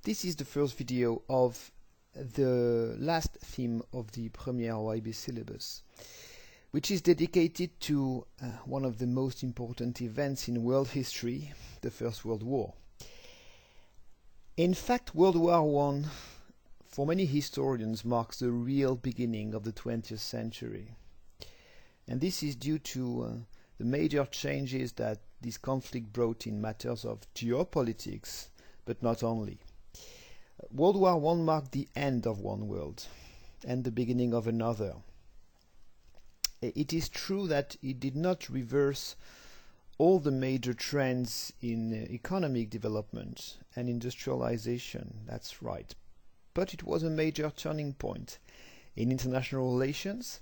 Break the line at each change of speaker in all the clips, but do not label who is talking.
This is the first video of the last theme of the Première OIB syllabus, which is dedicated to one of the most important events in world history, the First World War. In fact, World War I, for many historians, marks the real beginning of the 20th century. And this is due to the major changes that this conflict brought in matters of geopolitics, but not only. World War I marked the end of one world and the beginning of another. It is true that it did not reverse all the major trends in economic development and industrialization, that's right. But it was a major turning point in international relations,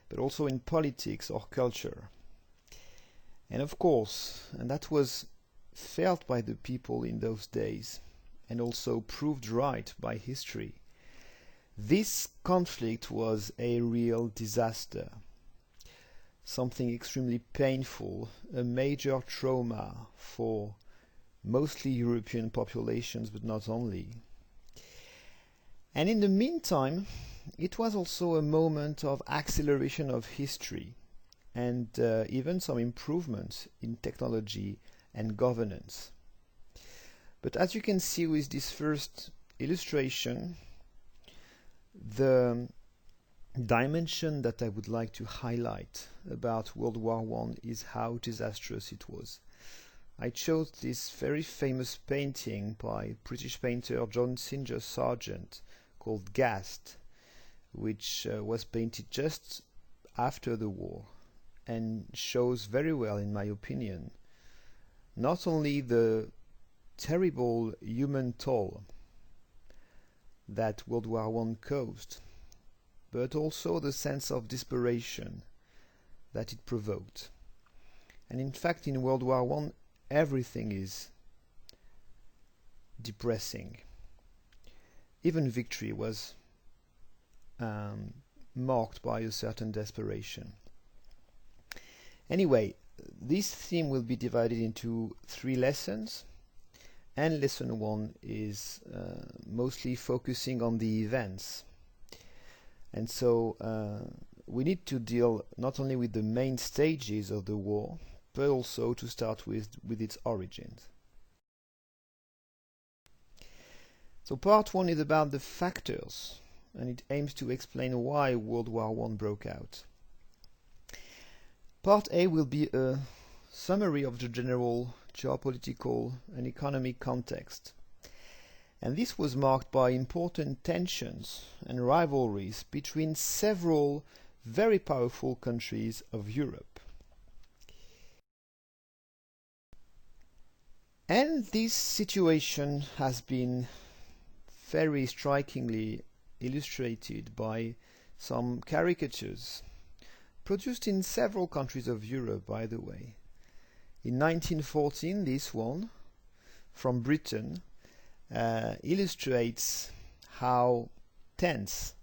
but also in politics or culture. And of course, and that was felt by the people in those days, and also proved right by history, this conflict was a real disaster. Something extremely painful, a major trauma for mostly European populations, but not only. And in the meantime, it was also a moment of acceleration of history and even some improvements in technology and governance. But as you can see with this first illustration, the dimension that I would like to highlight about World War I is how disastrous it was. I chose this very famous painting by British painter John Singer Sargent called Ghast, which was painted just after the war and shows very well, in my opinion, not only the terrible human toll that World War I caused, but also the sense of desperation that it provoked. And in fact, in World War I, everything is depressing. Even victory was marked by a certain desperation. Anyway, this theme will be divided into 3 lessons, and lesson 1 is mostly focusing on the events. And so we need to deal not only with the main stages of the war, but also to start with its origins. So part 1 is about the factors, and it aims to explain why World War I broke out. Part A will be a summary of the general geopolitical and economic context. And this was marked by important tensions and rivalries between several very powerful countries of Europe. And this situation has been very strikingly illustrated by some caricatures produced in several countries of Europe, by the way. In 1914, this one from Britain illustrates how tense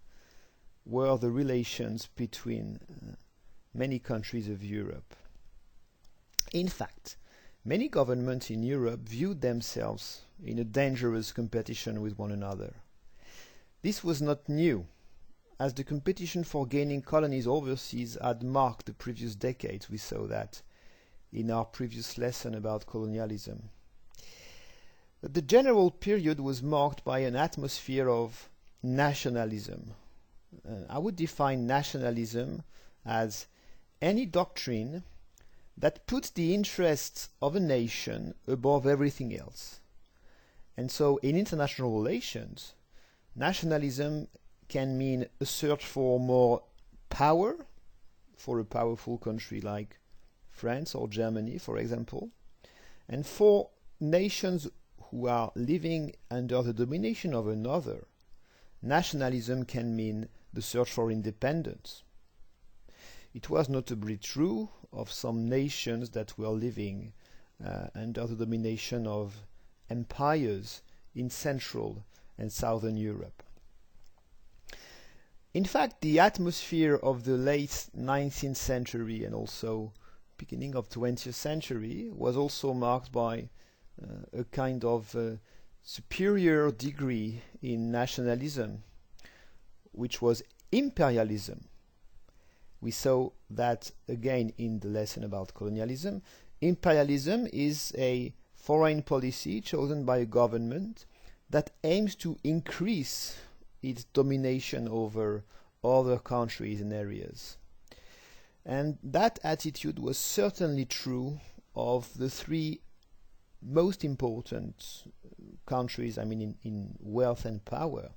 were the relations between many countries of Europe. In fact, many governments in Europe viewed themselves in a dangerous competition with one another. This was not new, as the competition for gaining colonies overseas had marked the previous decades. We saw that in our previous lesson about colonialism. But the general period was marked by an atmosphere of nationalism. I would define nationalism as any doctrine that puts the interests of a nation above everything else. And so in international relations, nationalism can mean a search for more power for a powerful country like France or Germany, for example, and for nations who are living under the domination of another, nationalism can mean the search for independence. It was notably true of some nations that were living under the domination of empires in Central and Southern Europe. In fact, the atmosphere of the late 19th century and also beginning of 20th century was also marked by a kind of superior degree in nationalism, which was imperialism. We saw that again in the lesson about colonialism. Imperialism is a foreign policy chosen by a government that aims to increase its domination over other countries and areas. And that attitude was certainly true of the three most important countries, in wealth and power,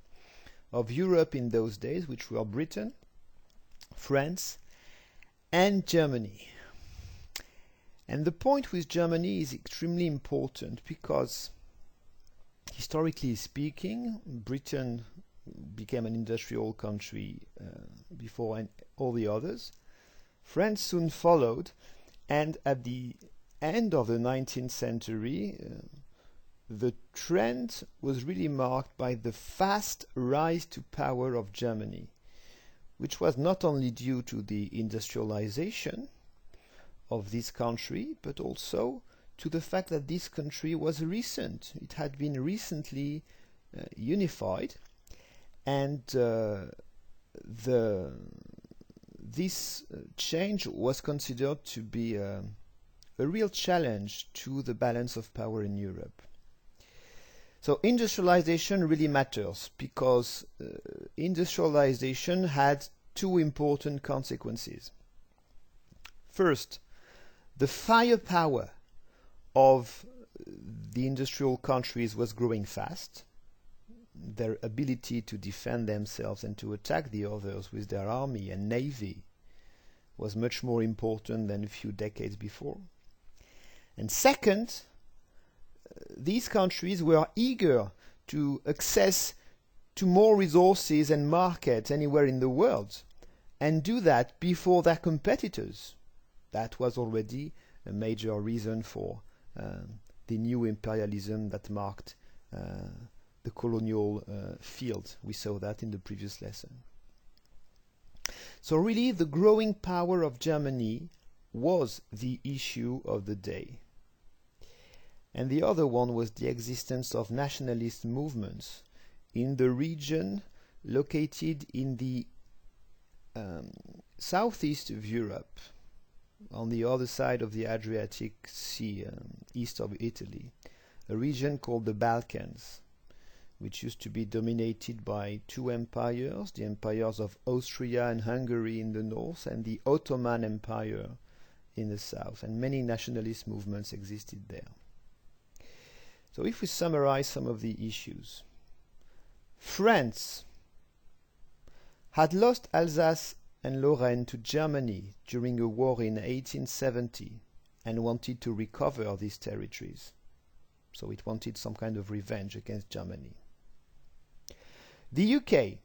of Europe in those days, which were Britain, France, and Germany. And the point with Germany is extremely important because, historically speaking, Britain became an industrial country before all the others. France soon followed, and at the end of the 19th century, the trend was really marked by the fast rise to power of Germany, which was not only due to the industrialization of this country, but also to the fact that this country was recent. It had been recently unified, and this change was considered to be a real challenge to the balance of power in Europe. So industrialization really matters because industrialization had two important consequences. First, the firepower of the industrial countries was growing fast. Their ability to defend themselves and to attack the others with their army and navy was much more important than a few decades before. And second, these countries were eager to access to more resources and markets anywhere in the world, and do that before their competitors. That was already a major reason for the new imperialism that marked the colonial field. We saw that in the previous lesson. So really, the growing power of Germany was the issue of the day. And the other one was the existence of nationalist movements in the region located in the southeast of Europe, on the other side of the Adriatic Sea, east of Italy, a region called the Balkans, which used to be dominated by two empires, the empires of Austria and Hungary in the north, and the Ottoman Empire in the south, and many nationalist movements existed there. So if we summarize some of the issues, France had lost Alsace and Lorraine to Germany during a war in 1870 and wanted to recover these territories. So it wanted some kind of revenge against Germany. The UK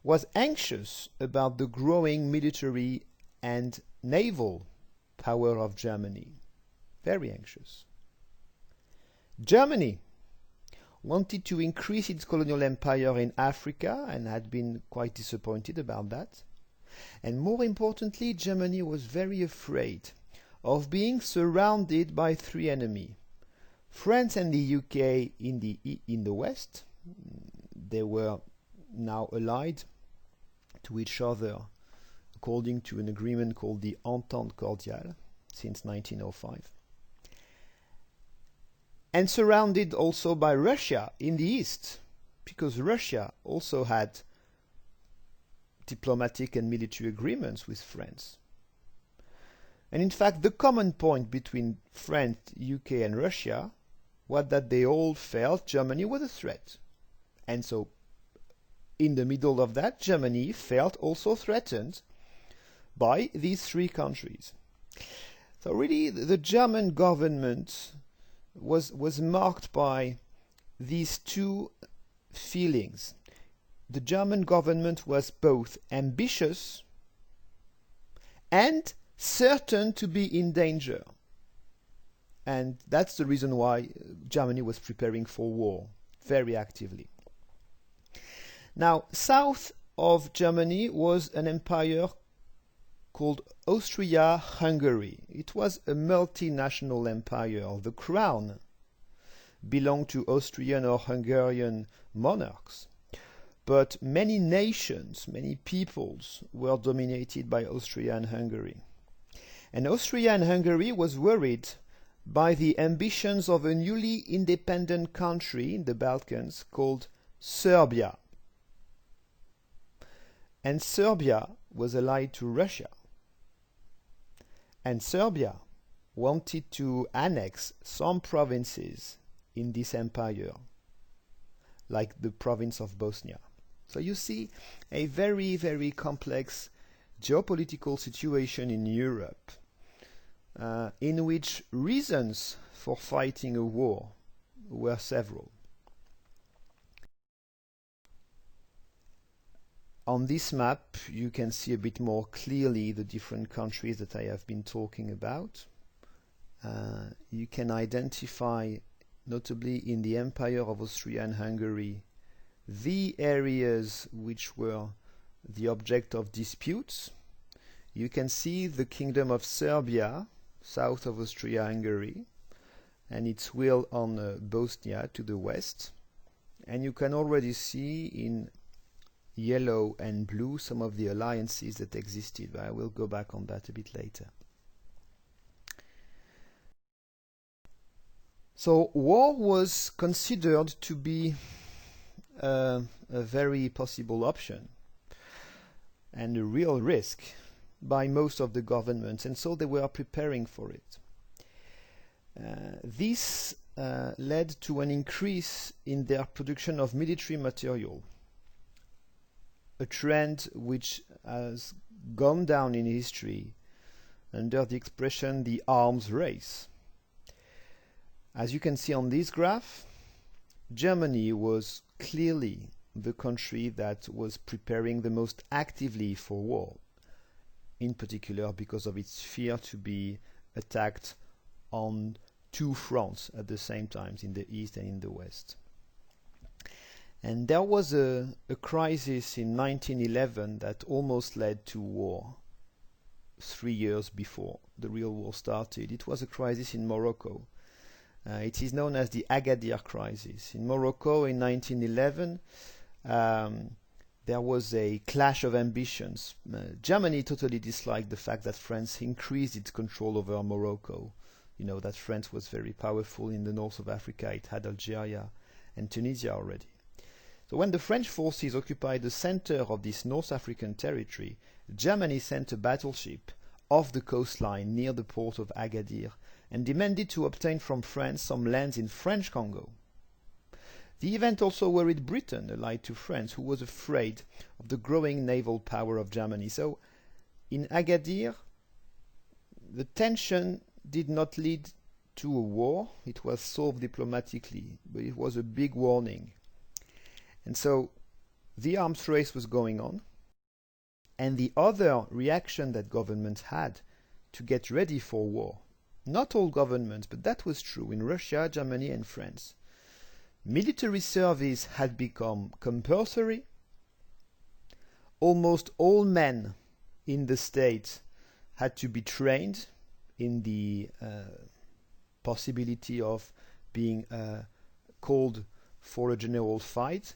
was anxious about the growing military and naval power of Germany. Very anxious. Germany wanted to increase its colonial empire in Africa and had been quite disappointed about that. And more importantly, Germany was very afraid of being surrounded by three enemies. France and the UK in the west. They were now allied to each other according to an agreement called the Entente Cordiale since 1905. And surrounded also by Russia in the east, because Russia also had diplomatic and military agreements with France. And in fact, the common point between France, UK and Russia was that they all felt Germany was a threat. And so in the middle of that, Germany felt also threatened by these three countries. So really, the German government was marked by these two feelings. The German government was both ambitious and certain to be in danger. And that's the reason why Germany was preparing for war very actively. Now, south of Germany was an empire called Austria-Hungary. It was a multinational empire. The crown belonged to Austrian or Hungarian monarchs, but many nations, many peoples were dominated by Austria and Hungary. And Austria and Hungary was worried by the ambitions of a newly independent country in the Balkans called Serbia. And Serbia was allied to Russia. And Serbia wanted to annex some provinces in this empire, like the province of Bosnia. So you see a very, very complex geopolitical situation in Europe, in which reasons for fighting a war were several. On this map, you can see a bit more clearly the different countries that I have been talking about. You can identify, notably in the Empire of Austria and Hungary, the areas which were the object of disputes. You can see the Kingdom of Serbia, south of Austria-Hungary, and its will on Bosnia to the west. And you can already see in yellow and blue some of the alliances that existed, but I will go back on that a bit later. So war was considered to be a very possible option and a real risk by most of the governments, and so they were preparing for it. This led to an increase in their production of military material, a trend which has gone down in history under the expression the arms race. As you can see on this graph, Germany was clearly the country that was preparing the most actively for war, in particular because of its fear to be attacked on two fronts at the same time, in the east and in the west. And there was a crisis in 1911 that almost led to war 3 years before the real war started. It was a crisis in Morocco. It is known as the Agadir crisis. In Morocco in 1911, there was a clash of ambitions. Germany totally disliked the fact that France increased its control over Morocco. You know that France was very powerful in the north of Africa. It had Algeria and Tunisia already. So when the French forces occupied the center of this North African territory, Germany sent a battleship off the coastline near the port of Agadir and demanded to obtain from France some lands in French Congo. The event also worried Britain, allied to France, who was afraid of the growing naval power of Germany. So in Agadir, the tension did not lead to a war. It was solved diplomatically, but it was a big warning. And so the arms race was going on. And the other reaction that governments had to get ready for war, not all governments, but that was true in Russia, Germany, and France. Military service had become compulsory. Almost all men in the state had to be trained in the possibility of being called for a general fight.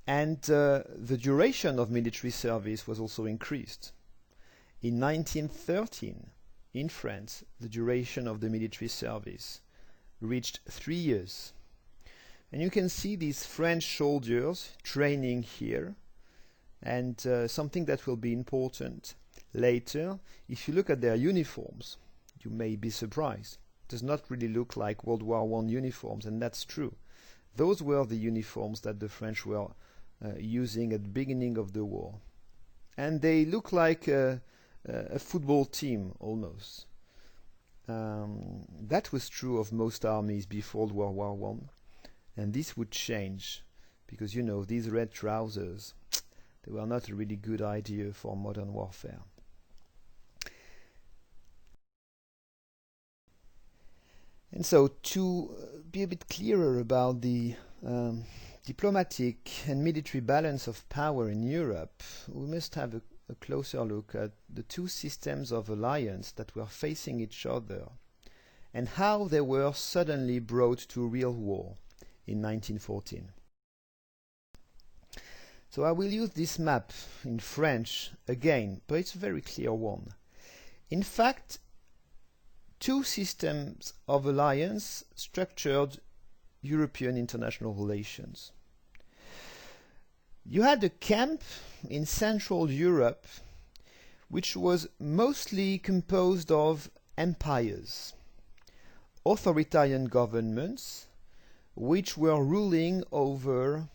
And the duration of military service was also increased. In 1913, in France, the duration of the military service reached 3 years. And you can see these French soldiers training here. And something that will be important later, if you look at their uniforms, you may be surprised. It does not really look like World War I uniforms, and that's true. Those were the uniforms that the French were using at the beginning of the war. And they look like a football team almost. That was true of most armies before World War I. And this would change because, you know, these red trousers, they were not a really good idea for modern warfare. And so to be a bit clearer about the diplomatic and military balance of power in Europe, we must have a closer look at the two systems of alliance that were facing each other and how they were suddenly brought to real war in 1914. So I will use this map in French again, but it's a very clear one. In fact, two systems of alliance structured European international relations. You had a camp in Central Europe which was mostly composed of empires, authoritarian governments which were ruling over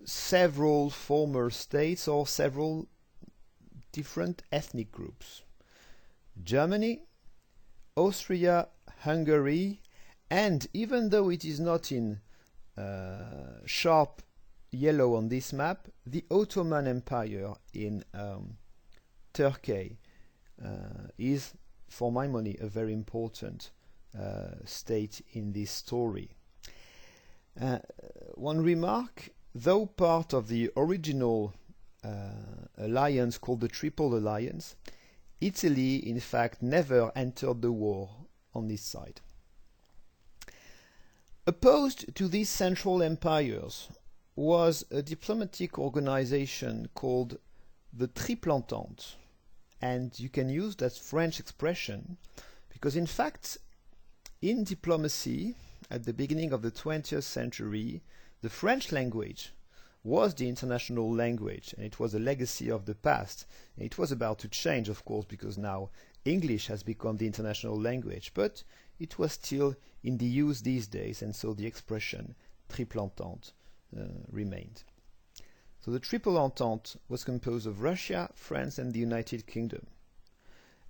several former states or several different ethnic groups. Germany, Austria, Hungary, and even though it is not in sharp yellow on this map, the Ottoman Empire in Turkey is, for my money, a very important state in this story. One remark, though part of the original alliance called the Triple Alliance, Italy in fact never entered the war on this side. Opposed to these central empires was a diplomatic organization called the Triple Entente, and you can use that French expression because in fact in diplomacy at the beginning of the 20th century the French language was the international language, and it was a legacy of the past. It was about to change, of course, because now English has become the international language, but it was still in the use these days, and so the expression Triple Entente remained. So the Triple Entente was composed of Russia, France, and the United Kingdom.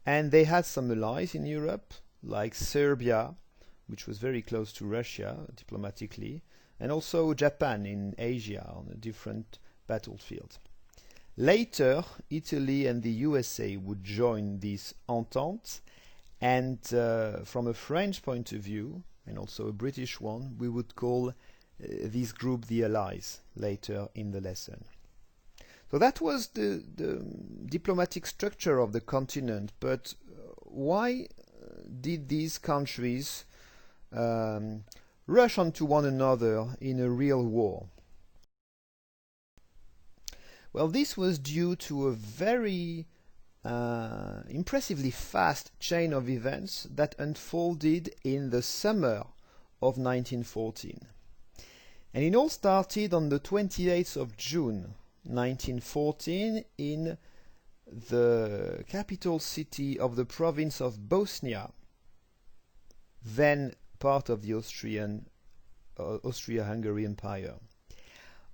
And they had some allies in Europe, like Serbia, which was very close to Russia diplomatically, and also Japan in Asia on a different battlefield. Later, Italy and the USA would join this entente, and from a French point of view, and also a British one, we would call this group the Allies later in the lesson. So that was the diplomatic structure of the continent, but why did these countries rush onto one another in a real war? Well, this was due to a very impressively fast chain of events that unfolded in the summer of 1914. And it all started on the 28th of June 1914 in the capital city of the province of Bosnia, then part of the Austria-Hungary Empire.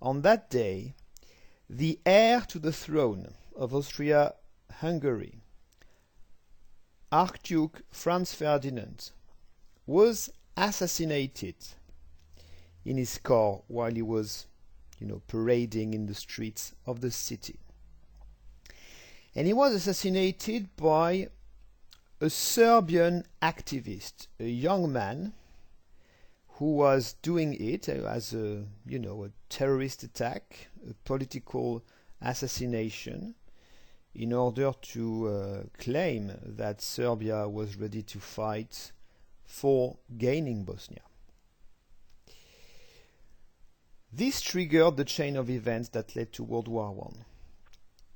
On that day, the heir to the throne of Austria-Hungary, Archduke Franz Ferdinand, was assassinated in his car while he was, parading in the streets of the city. And he was assassinated by a Serbian activist, a young man who was doing it as a terrorist attack, a political assassination, in order to claim that Serbia was ready to fight for gaining Bosnia. This triggered the chain of events that led to World War I.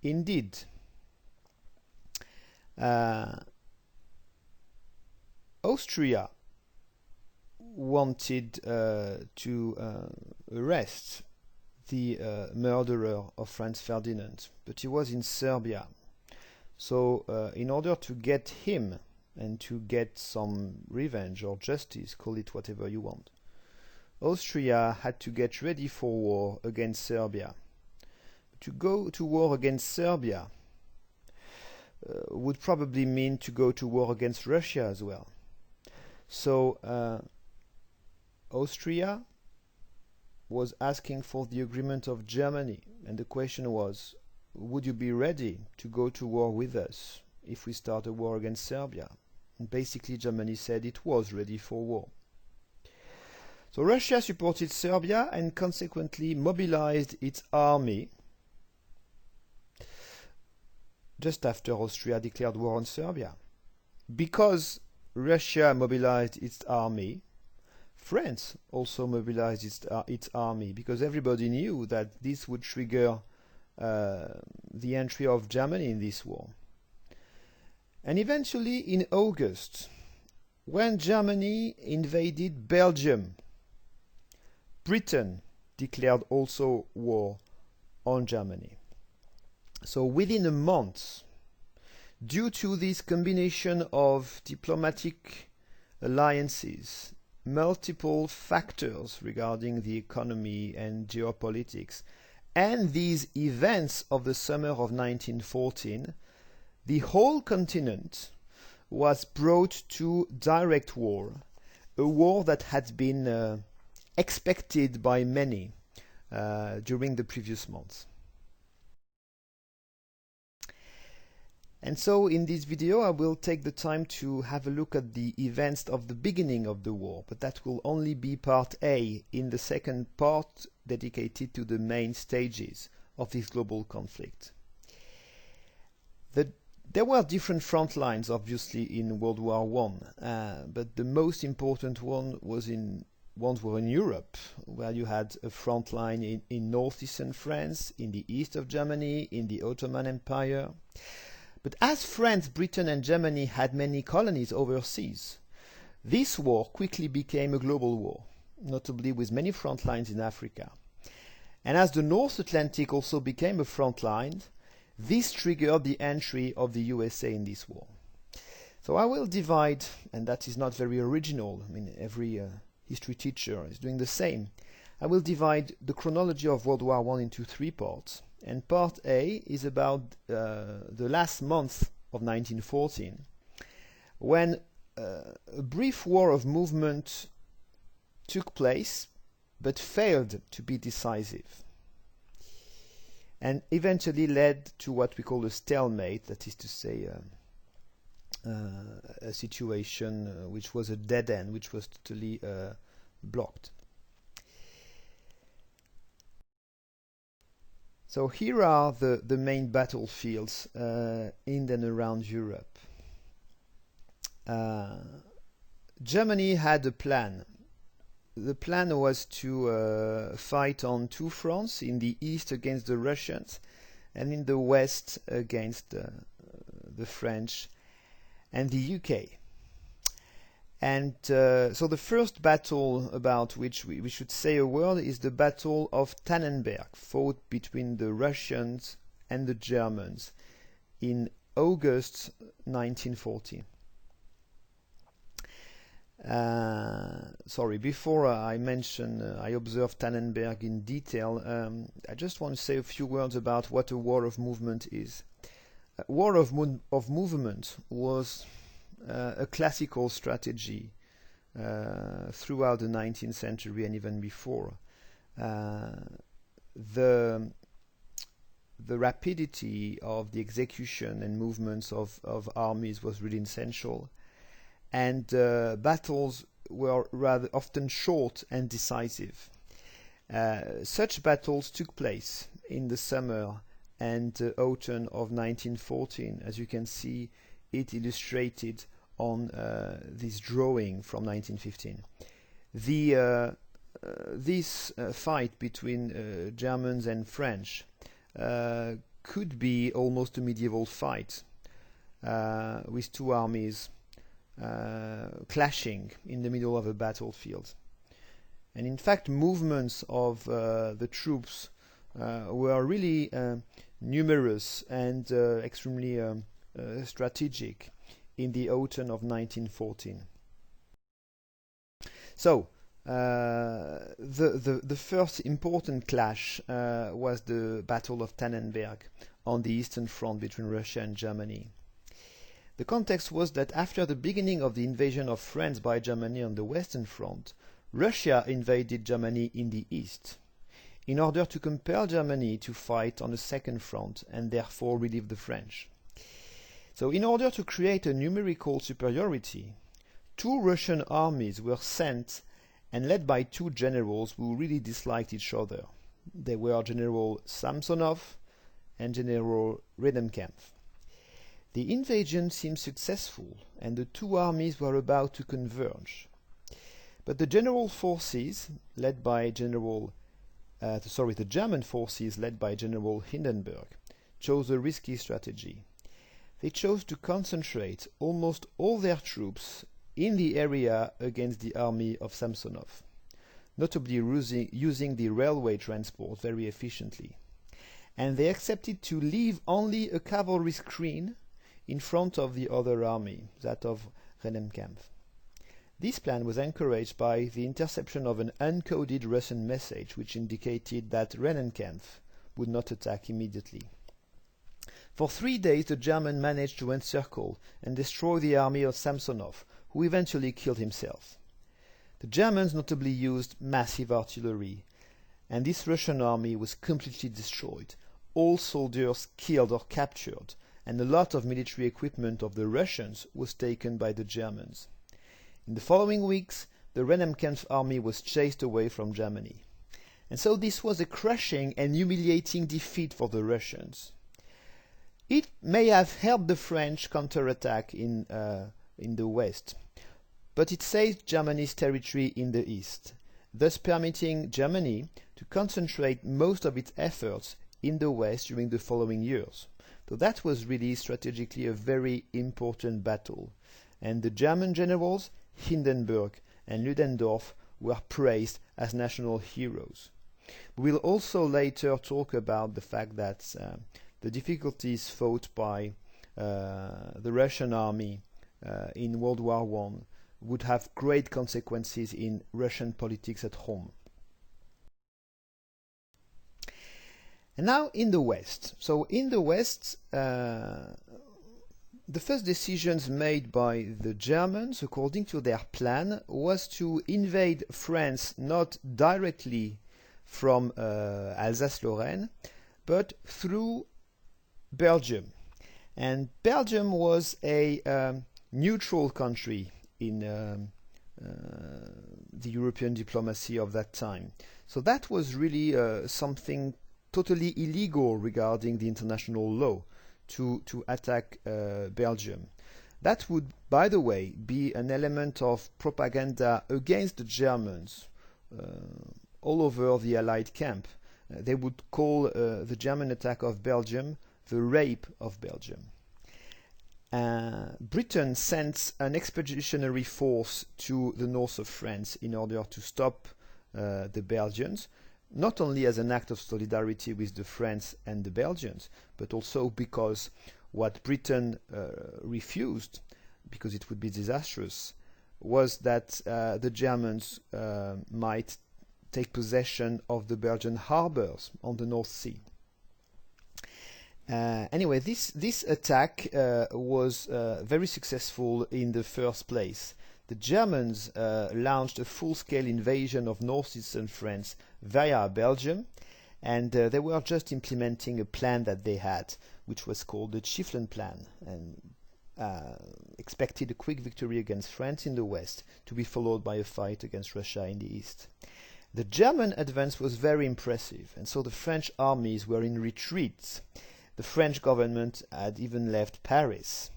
Indeed, Austria wanted to arrest the murderer of Franz Ferdinand, but he was in Serbia. So in order to get him and to get some revenge or justice, call it whatever you want, Austria had to get ready for war against Serbia. To go to war against Serbia would probably mean to go to war against Russia as well. So Austria was asking for the agreement of Germany, and the question was, would you be ready to go to war with us if we start a war against Serbia? And basically Germany said it was ready for war. So Russia supported Serbia and consequently mobilized its army just after Austria declared war on Serbia, because Russia mobilized its army, France also mobilized its army, because everybody knew that this would trigger the entry of Germany in this war. And eventually in August, when Germany invaded Belgium, Britain declared also war on Germany. So within a month, due to this combination of diplomatic alliances, multiple factors regarding the economy and geopolitics, and these events of the summer of 1914, the whole continent was brought to direct war, a war that had been expected by many during the previous months. And so in this video I will take the time to have a look at the events of the beginning of the war, but that will only be part A in the second part dedicated to the main stages of this global conflict. There were different front lines obviously in World War I, but the most important ones were in Europe, where you had a front line in northeastern France, in the east of Germany, in the Ottoman Empire. But as France, Britain and Germany had many colonies overseas, this war quickly became a global war, notably with many front lines in Africa. And as the North Atlantic also became a front line, this triggered the entry of the USA in this war. So I will divide, and that is not very original, I mean every history teacher is doing the same. I will divide the chronology of World War I into three parts. And part A is about the last month of 1914, when a brief war of movement took place, but failed to be decisive, and eventually led to what we call a stalemate, that is to say a situation which was a dead end, which was totally blocked. So here are the main battlefields in and around Europe. Germany had a plan. The plan was to fight on two fronts, in the east against the Russians and in the west against the French and the UK. And so the first battle about which we should say a word is the Battle of Tannenberg, fought between the Russians and the Germans in August 1914. Sorry, before I mention I observed Tannenberg in detail, I just want to say a few words about what a war of movement is. A war of movement was a classical strategy throughout the 19th century and even before. The rapidity of the execution and movements of armies was really essential, and battles were rather often short and decisive. Such battles took place in the summer and autumn of 1914, as you can see it illustrated on this drawing from 1915. This fight between Germans and French could be almost a medieval fight with two armies clashing in the middle of a battlefield. And in fact, movements of the troops were really numerous and extremely strategic in the autumn of 1914. So the first important clash was the Battle of Tannenberg on the Eastern Front between Russia and Germany. The context was that after the beginning of the invasion of France by Germany on the Western Front, Russia invaded Germany in the East in order to compel Germany to fight on the second front and therefore relieve the French. So in order to create a numerical superiority, two Russian armies were sent and led by two generals who really disliked each other. They were General Samsonov and General Riedenkampf. The invasion seemed successful, and the two armies were about to converge. But the German forces, led by General Hindenburg, chose a risky strategy. They chose to concentrate almost all their troops in the area against the army of Samsonov, notably using the railway transport very efficiently. And they accepted to leave only a cavalry screen in front of the other army, that of Rennenkampf. This plan was encouraged by the interception of an uncoded Russian message which indicated that Rennenkampf would not attack immediately. For 3 days the Germans managed to encircle and destroy the army of Samsonov, who eventually killed himself. The Germans notably used massive artillery, and this Russian army was completely destroyed, all soldiers killed or captured, and a lot of military equipment of the Russians was taken by the Germans. In the following weeks, the Rennenkampf army was chased away from Germany. And so this was a crushing and humiliating defeat for the Russians. It may have helped the French counterattack in the west, but it saved Germany's territory in the east, thus permitting Germany to concentrate most of its efforts in the west during the following years. So that was really strategically a very important battle, and the German generals Hindenburg and Ludendorff were praised as national heroes. We will also later talk about the fact that the difficulties fought by the Russian army in World War I would have great consequences in Russian politics at home. And now in the West. So in the West, the first decisions made by the Germans, according to their plan, was to invade France not directly from Alsace-Lorraine, but through Belgium. And Belgium was a neutral country in the European diplomacy of that time. So that was really something totally illegal regarding the international law to attack Belgium. That would, by the way, be an element of propaganda against the Germans all over the Allied camp. They would call the German attack of Belgium the rape of Belgium. Britain sent an expeditionary force to the north of France in order to stop the Belgians, not only as an act of solidarity with the French and the Belgians, but also because what Britain refused, because it would be disastrous, was that the Germans might take possession of the Belgian harbors on the North Sea. Anyway, this attack was very successful in the first place. The Germans launched a full-scale invasion of northeastern France via Belgium, and they were just implementing a plan that they had, which was called the Chiefland Plan, and expected a quick victory against France in the west, to be followed by a fight against Russia in the east. The German advance was very impressive, and so the French armies were in retreat. The French government had even left Paris.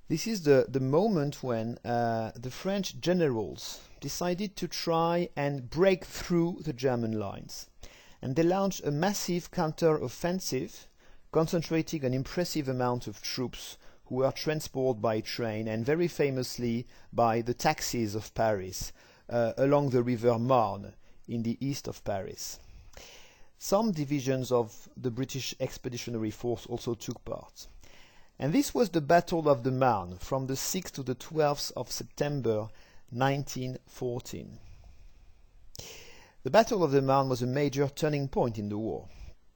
This is the moment when the French generals decided to try and break through the German lines. And they launched a massive counter-offensive, concentrating an impressive amount of troops who were transported by train and very famously by the taxis of Paris along the river Marne in the east of Paris. Some divisions of the British Expeditionary Force also took part. And this was the Battle of the Marne from the 6th to the 12th of September 1914. The Battle of the Marne was a major turning point in the war.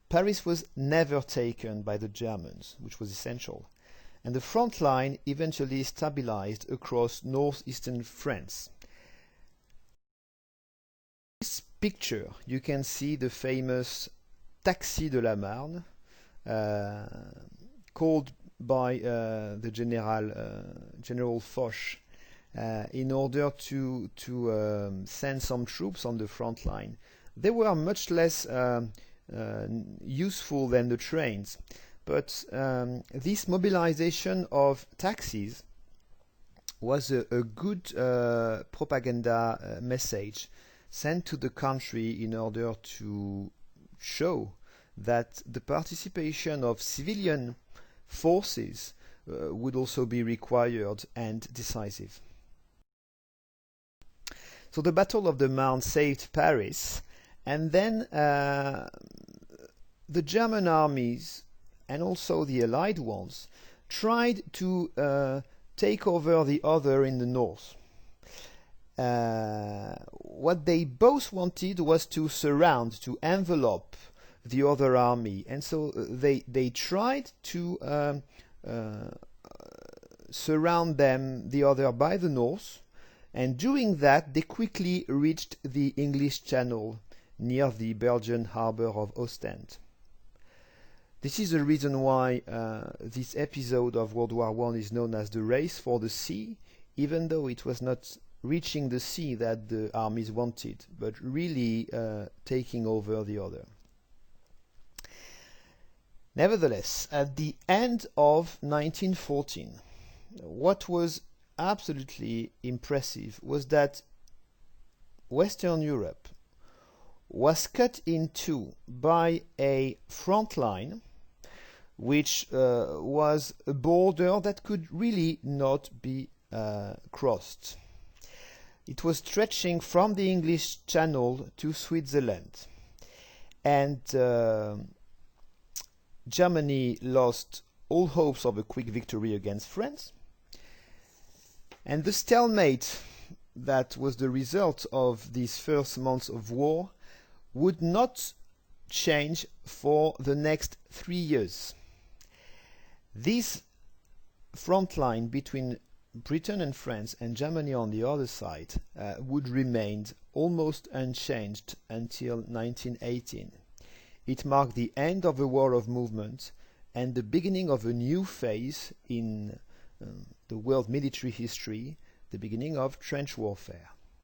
Paris was never taken by the Germans, which was essential, and the front line eventually stabilized across northeastern France. In this picture you can see the famous Taxi de la Marne, called by the General Foch in order to send some troops on the front line. They were much less useful than the trains, but this mobilization of taxis was a good propaganda message sent to the country in order to show that the participation of civilian forces would also be required and decisive. So the Battle of the Marne saved Paris, and then the German armies and also the Allied ones tried to take over the other in the north. What they both wanted was to surround, to envelop the other army, and so they tried to surround the other by the north, and doing that they quickly reached the English Channel near the Belgian harbour of Ostend. This is the reason why this episode of World War I is known as the Race for the Sea, even though it was not reaching the sea that the armies wanted, but really taking over the other. Nevertheless, at the end of 1914, what was absolutely impressive was that Western Europe was cut in two by a front line, which was a border that could really not be crossed. It was stretching from the English Channel to Switzerland, and Germany lost all hopes of a quick victory against France, and the stalemate that was the result of these first months of war would not change for the next 3 years. This front line between Britain and France and Germany on the other side would remain almost unchanged until 1918. It marked the end of a war of movement and the beginning of a new phase in the world military history, the beginning of trench warfare.